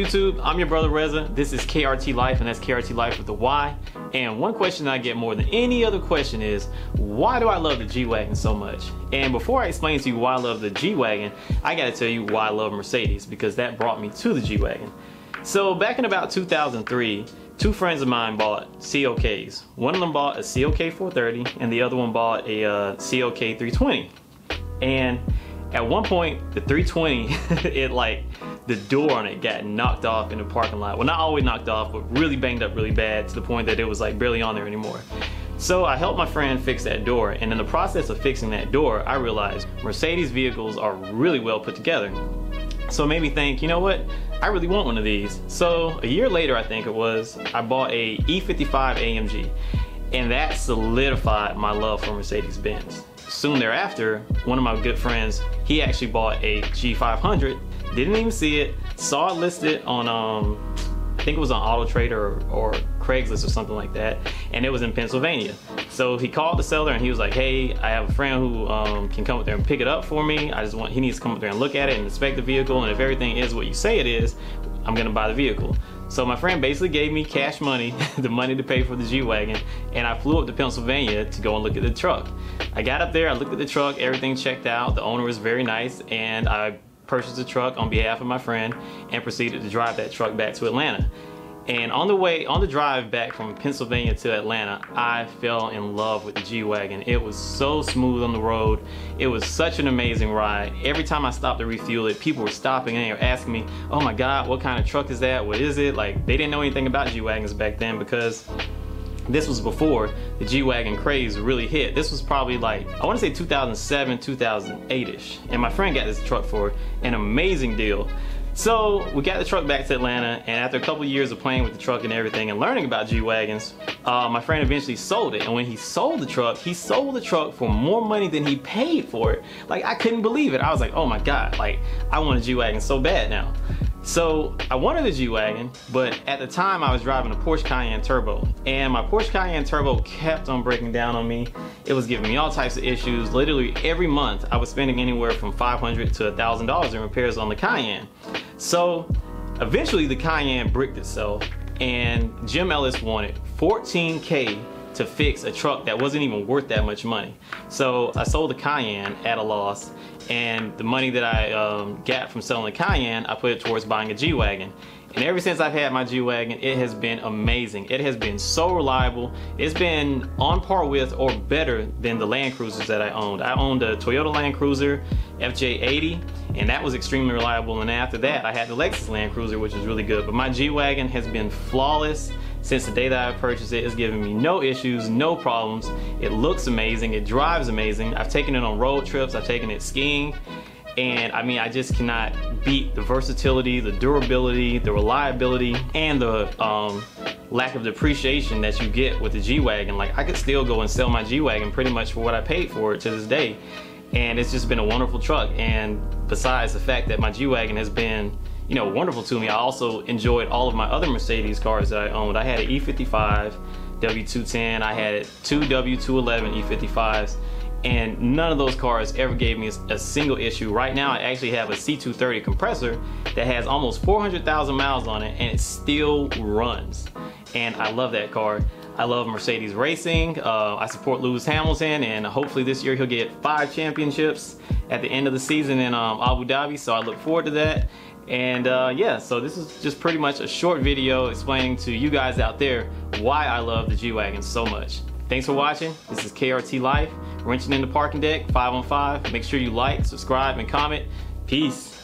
YouTube? I'm your brother Reza. This is KRT Life, and that's KRT Life with the Y. And one question I get more than any other question is, why do I love the G Wagon so much? And before I explain to you why I love the G Wagon, I gotta tell you why I love Mercedes, because that brought me to the G Wagon. So back in about 2003, two friends of mine bought COKs. One of them bought a COK 430 and the other one bought a COK 320. And at one point, the 320, the door on it got knocked off in the parking lot. Well, not always knocked off, but really banged up really bad to the point that it was like barely on there anymore. So I helped my friend fix that door, and in the process of fixing that door, I realized Mercedes vehicles are really well put together. So it made me think, you know what? I really want one of these. So a year later, I think it was, I bought a E55 AMG, and that solidified my love for Mercedes-Benz. Soon thereafter, one of my good friends, he actually bought a G500, didn't even see it, saw it listed on, I think it was on Auto Trader or Craigslist or something like that, and it was in Pennsylvania. So he called the seller and he was like, hey, I have a friend who can come up there and pick it up for me. He needs to come up there and look at it and inspect the vehicle, and if everything is what you say it is, I'm gonna buy the vehicle. So my friend basically gave me cash money, the money to pay for the G Wagon, and I flew up to Pennsylvania to go and look at the truck. I got up there, I looked at the truck, everything checked out, the owner was very nice, and I purchased the truck on behalf of my friend and proceeded to drive that truck back to Atlanta. And on the drive back from Pennsylvania to Atlanta, I fell in love with the G Wagon. It was so smooth on the road. It was such an amazing ride. Every time I stopped to refuel it, people were stopping and they were asking me, oh my God, what kind of truck is that? What is it? Like, they didn't know anything about G Wagons back then, because this was before the G Wagon craze really hit. This was probably like, I want to say 2007, 2008-ish. And my friend got this truck for an amazing deal. So we got the truck back to Atlanta, and after a couple of years of playing with the truck and everything and learning about G Wagons, my friend eventually sold it. And when he sold the truck for more money than he paid for it. Like, I couldn't believe it. I was like, oh my God, like, I want a G Wagon so bad now. So I wanted a G Wagon, but at the time I was driving a Porsche Cayenne Turbo, and my Porsche Cayenne Turbo kept on breaking down on me. It was giving me all types of issues. Literally every month I was spending anywhere from $500 to $1,000 in repairs on the Cayenne. So eventually the Cayenne bricked itself, and Jim Ellis wanted $14K to fix a truck that wasn't even worth that much money. So I sold the Cayenne at a loss, and the money that I got from selling the Cayenne, I put it towards buying a G Wagon. And ever since I've had my G Wagon, it has been amazing. It has been so reliable. It's been on par with or better than the Land Cruisers that I owned. I owned a Toyota Land Cruiser FJ80, and that was extremely reliable. And after that, I had the Lexus Land Cruiser, which is really good. But my G Wagon has been flawless since the day that I purchased it. It's given me no issues, no problems. It looks amazing. It drives amazing. I've taken it on road trips. I've taken it skiing. And I mean, I just cannot beat the versatility, the durability, the reliability, and the lack of depreciation that you get with the G Wagon. Like, I could still go and sell my G Wagon pretty much for what I paid for it to this day. And it's just been a wonderful truck. And besides the fact that my G Wagon has been, you know, wonderful to me, I also enjoyed all of my other Mercedes cars that I owned. I had an E55 W210, I had two W211 E55s, and none of those cars ever gave me a single issue. Right now I actually have a C230 compressor that has almost 400,000 miles on it, and it still runs. And I love that car. I love Mercedes racing. I support Lewis Hamilton, and hopefully this year he'll get 5 championships at the end of the season in Abu Dhabi, so I look forward to that. And yeah, so this is just pretty much a short video explaining to you guys out there why I love the G Wagon so much. Thanks for watching. This is KRT Life, wrenching in the parking deck, 5 on 5. Make sure you like, subscribe, and comment. Peace.